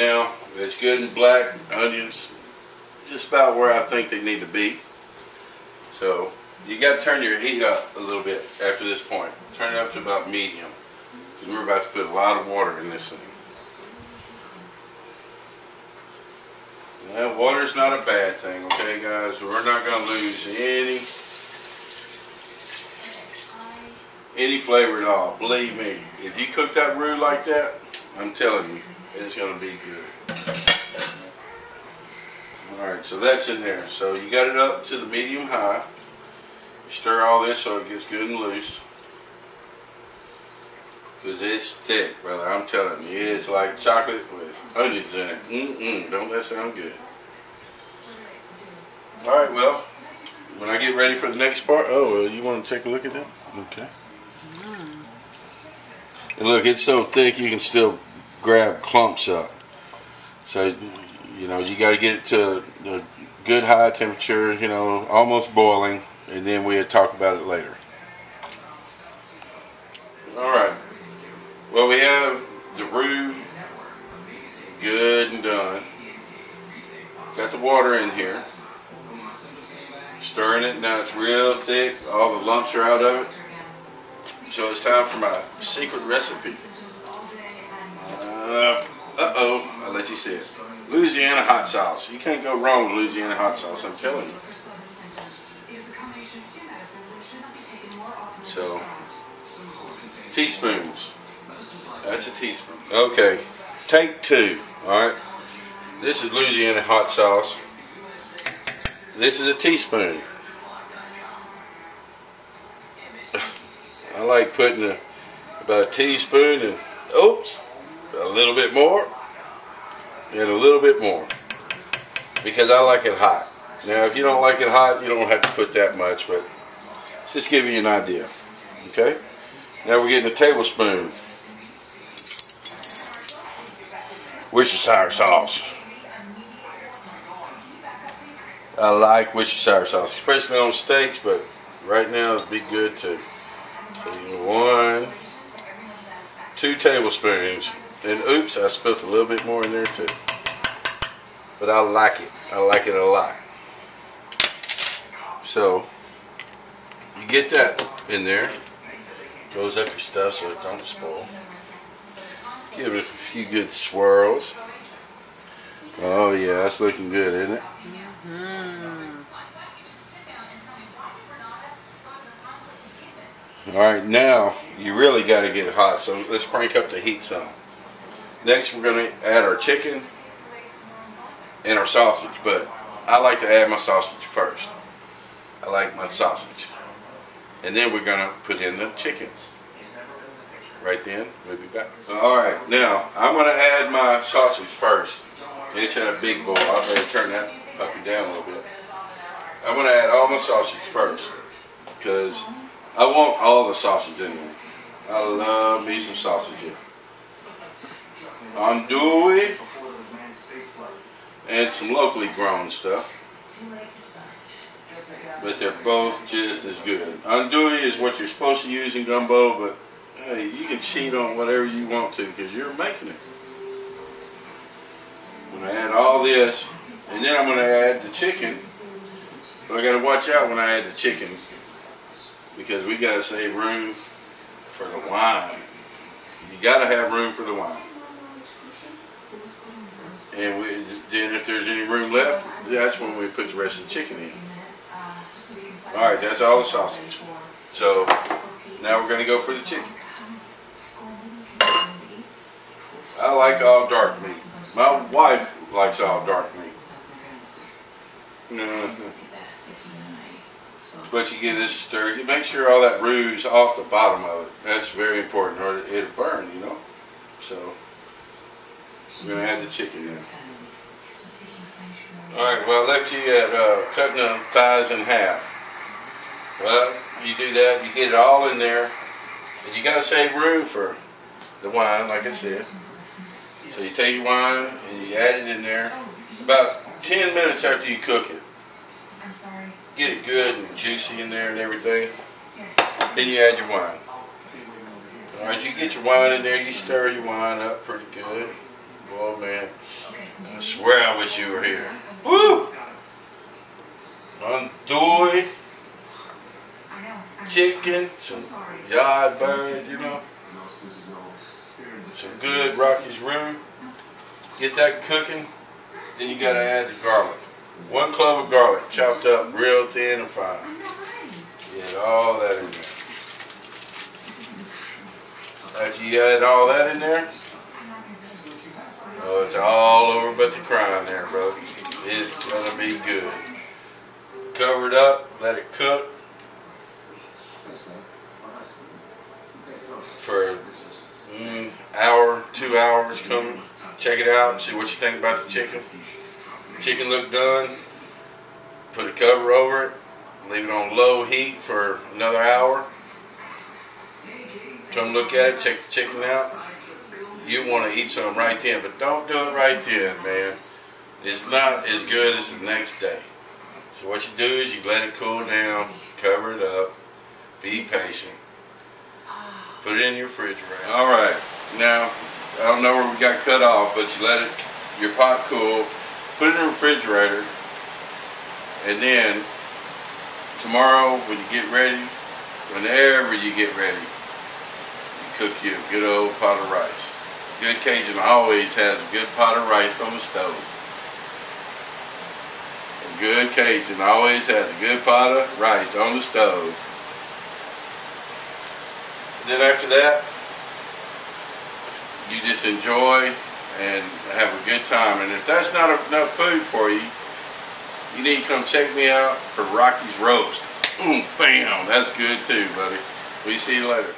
now. It's good and black. Onions, just about where I think they need to be. So you got to turn your heat up a little bit after this point. Turn it up to about medium, because we're about to put a lot of water in this thing. Now, water's not a bad thing, okay, guys? We're not going to lose any flavor at all. Believe me, if you cook that roux like that, I'm telling you, it's going to be good. Alright, so that's in there. So you got it up to the medium high. Stir all this so it gets good and loose. Because it's thick, brother. I'm telling you, it's like chocolate with onions in it. Don't that sound good? Alright, well, when I get ready for the next part, you want to take a look at that? Okay. And look, it's so thick you can still grab clumps up. So, you know, you got to get it to a good high temperature, you know, almost boiling, and then we'll talk about it later. Alright. Well, we have the roux good and done. Got the water in here. Stirring it. Now it's real thick. All the lumps are out of it. So it's time for my secret recipe. I'll let you see it. Louisiana hot sauce. You can't go wrong with Louisiana hot sauce, I'm telling you. So, teaspoons. That's a teaspoon. Okay, take 2. Alright. This is Louisiana hot sauce. This is a teaspoon. I like putting about a teaspoon and, a little bit more. And a little bit more. Because I like it hot. Now, if you don't like it hot, you don't have to put that much, but just give you an idea. Okay? Now we're getting a tablespoon Worcestershire sauce. I like Worcestershire sauce, especially on steaks, but right now it'd be good too. So 2 tablespoons. And oops, I spilled a little bit more in there too. But I like it. I like it a lot. So, you get that in there. Goes up your stuff so it don't spoil. Give it a few good swirls. Oh yeah, that's looking good, isn't it? Alright, now you really got to get it hot, so let's crank up the heat some. Next we're going to add our chicken and our sausage, but I like to add my sausage first. I like my sausage. And then we're going to put in the chicken. Right then, we'll be back. Alright, now I'm going to add my sausage first. It's at a big bowl. I better turn that puppy down a little bit. I'm going to add all my sausage first because I want all the sausage in there. I love me some sausage here. Andouille and some locally grown stuff, but they're both just as good. Andouille is what you're supposed to use in gumbo, but hey, you can cheat on whatever you want to because you're making it. I'm going to add all this, and then I'm going to add the chicken, but I got to watch out when I add the chicken because we got to save room for the wine. You got to have room for the wine. And then if there's any room left, that's when we put the rest of the chicken in. Alright, that's all the sausage. So, now we're going to go for the chicken. I like all dark meat. My wife likes all dark meat. But you give this a stir. You make sure all that roux is off the bottom of it. That's very important, or it'll burn, you know. So, we're going to add the chicken in. Alright, well I left you at cutting the thighs in half. Well, you do that, you get it all in there, and you got to save room for the wine, like I said. So you take your wine and you add it in there about 10 minutes after you cook it. Get it good and juicy in there and everything. Then you add your wine. Alright, you get your wine in there, you stir your wine up pretty good. Oh man. wish you were here. Woo! Andouille, chicken, some yard bird, you know. Some good Rocky's Roux. Get that cooking. Then you gotta add the garlic. 1 clove of garlic, chopped up real thin and fine. Get all that in there. After you add all that in there, oh, it's all over but the crying there, bro. It's gonna be good. Cover it up, let it cook for an hour, 2 hours. Come check it out, see what you think about the chicken. Chicken look done. Put a cover over it. Leave it on low heat for another hour. Come look at it, check the chicken out. You want to eat some right then, but don't do it right then, man. It's not as good as the next day. So what you do is you let it cool down, cover it up, be patient, put it in your refrigerator. Alright, now, I don't know where we got cut off, but you let your pot cool, put it in the refrigerator, and then tomorrow when you get ready, whenever you get ready, you cook you a good old pot of rice. Good Cajun always has a good pot of rice on the stove. A good Cajun always has a good pot of rice on the stove. And then after that, you just enjoy and have a good time. And if that's not enough food for you, you need to come check me out for Rocky's Roast. Boom, bam, that's good too, buddy. We see you later.